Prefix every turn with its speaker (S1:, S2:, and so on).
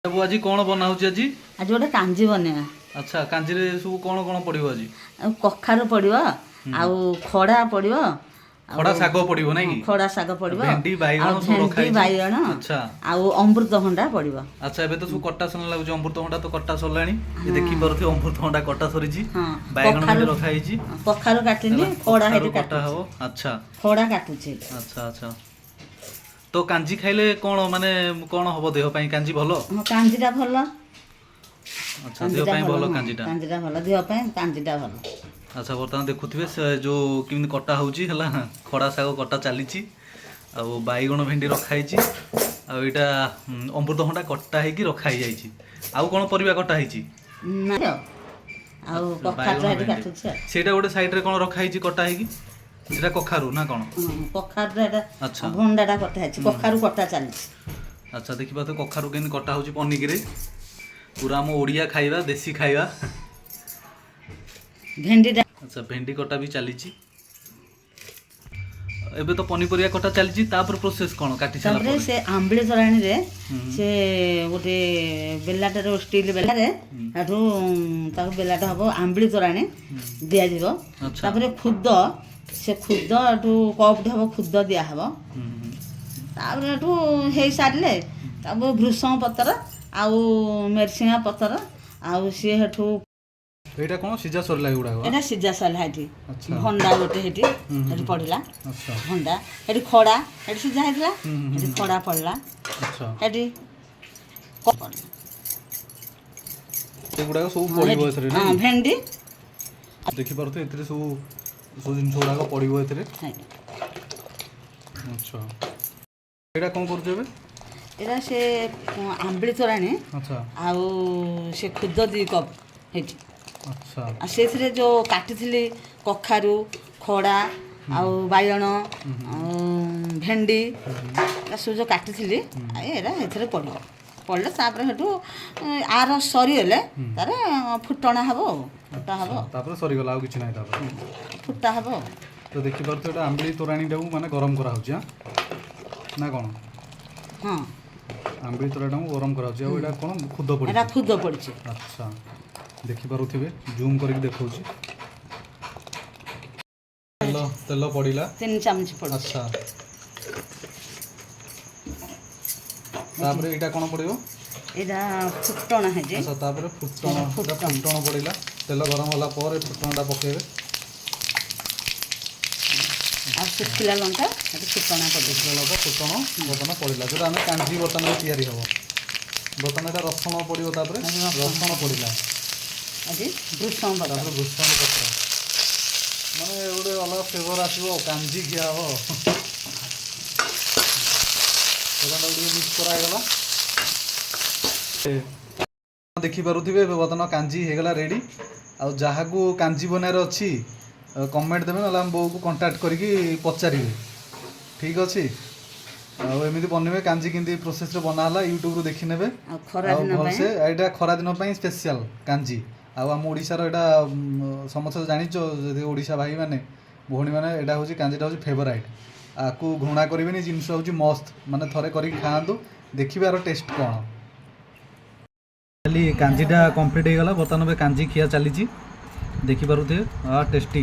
S1: बाबू आज कौन बना आज
S2: आज गोटे कांजी बनेगा।
S1: अच्छा कांजी रे सब कौन कौन पड़ो आज
S2: कखारु पड़ो आउ खड़ा पड़ो
S1: खड़ा शाग पड़ो ना
S2: खड़ा शाग पड़ो
S1: भेंडी बाइगण सब रखा
S2: भेंडी बाइगण
S1: अच्छा
S2: आउ अमृतभंडा पड़ो।
S1: अच्छा एबे तो सब कट्टा सन लागु अमृतभंडा तो कट्टा सरलानी ये देखि परथि अमृतभंडा कट्टा सरीची बाइगण भी रखा हिची
S2: कखारु काटिनी खड़ा हेटी
S1: कट्टा हो अच्छा
S2: खड़ा काटुची
S1: अच्छा अच्छा तो कांजी खाइले कौन माने कौन हबो देह पई कांजी भलो
S2: कांजीटा भलो
S1: अच्छा देह पई भलो कांजीटा
S2: भलो देह पई कांजीटा भलो।
S1: अच्छा बर्तमान देखुथिबे जो किमि कट्टा होउची हला खड़ा साग कट्टा चलीची आ बाइगण भेंडी रखा हिची आ एटा अमृतभंडा कट्टा हेकी रखा ही जाईची आ कोन परिबा कट्टा हिची
S2: आ कखारु हेटी काटुची
S1: सेटा गोटे साइड रे कोन रखा हिची कट्टा हेकी सेटा कखारु ना कोन
S2: कखारु एटा
S1: अच्छा
S2: भंडाटा कट्टा हिची कखारु कट्टा चलीची।
S1: अच्छा देखिबा तो कखारु केन कट्टा होउची पनिकी रे पूरा हम ओडिया खाइबा देसी खाइबा
S2: भेंडी
S1: अच्छा भेंडी कटा भी चलीची एबे तो पनीपरिया कटा चलीची तापर प्रोसेस कोन काटी साला
S2: तापर से आंबली तराणी रे से गोटे बेलाटा रे स्टील बेला रे आठो ताको बेलाटा हबो आंबली तराणी दिया जीवो तापर खुद से खुद आठो कप हबो खुद दिया हबो तापर आठो हे सारले तापर भृषण पत्र आउ मेरसिंगा पत्र आउ से हठो
S1: एटा कोन सिजा सरला गुडा हो
S2: एटा सिजा सरला हेटी भंडा गोटे हेटी हेटी पड़िला
S1: अच्छा
S2: भंडा हेटी खड़ा हेटी सिजा हेतला हेटी खड़ा पड़ला
S1: अच्छा
S2: हेटी
S1: ते गुडा सब पड़िबो एथरे ना
S2: हां भेंडी
S1: देखि परतो एथरे सब दिन गुडा को पड़िबो एथरे अच्छा एटा कोन करजबे
S2: एटा से आंबली तोराणी
S1: अच्छा
S2: आउ से खुद 2 कप हेटी
S1: अच्छा
S2: आ से जो काटिथिली कखारु खड़ा आउ बाइगण भेंडी सब जो काटिथिली एरा एथरे पड़ो पड़ले तापर हेटू आर सरी हेले तारे फुटणा हबो फुटा हबो
S1: तापर सरी गला आ किछ नै तापर
S2: फुटा हबो
S1: तो देखि परतो एटा आंबली तोराणी टाऊ माने गरम करा होची ना कोन
S2: हां
S1: आंबली तोराणी गरम करा होची आ एटा कोन खुद पड़ी
S2: एटा खुद पड़ची
S1: अच्छा देखि पारुथिबे जूम करके देखौची तेल पड़िला
S2: 3 चमच पड़
S1: अच्छा तापर एटा कोन पड़ियो
S2: एटा फुटणा है जे
S1: अच्छा तापर फुटण पड़िला तेल गरम होला पर फुटणटा पकेबे
S2: आ सुखिला लंका एटा फुटणा पड़
S1: फुटण बर्तन पड़िला जो आम कांजी बर्तन तैयारी हबो बर्तन एटा रसुण पड़ियो तापर रसुण पड़िला
S2: अजी भृषण पत्र
S1: तापर भृषण पत्र माने गोटे अलग फ्लेवर आसो कांजी खिया हो मिक्स करागला देखि पारुथिबे बर्तन कांजी हेगला रेडी आ जहाँ को कांजी बनार अच्छी कमेंट देवे ना हम बो को कांटेक्ट करके पचारे ठीक अच्छे एमती बनइबे कांजी केमती प्रोसेस रे बनाला यूट्यूब रू देखि नेबे भलसे एटा खरा दिन पई स्पेशल कांजी आम ओडिशार एटा समस्त जानिचो जदि ओडिशा भाई माने भौणी माने एटा होची कांजीटा होची फेवराइट आकु घृणा करिवेनी जिनस होची मस्त माने थरे करी खाआंतु देखिबे आरो टेस्ट कोन खाली कांजीटा कंप्लीट हे गला बर्तमान कांजी खिया चलीची देखि पारुथे टेस्टी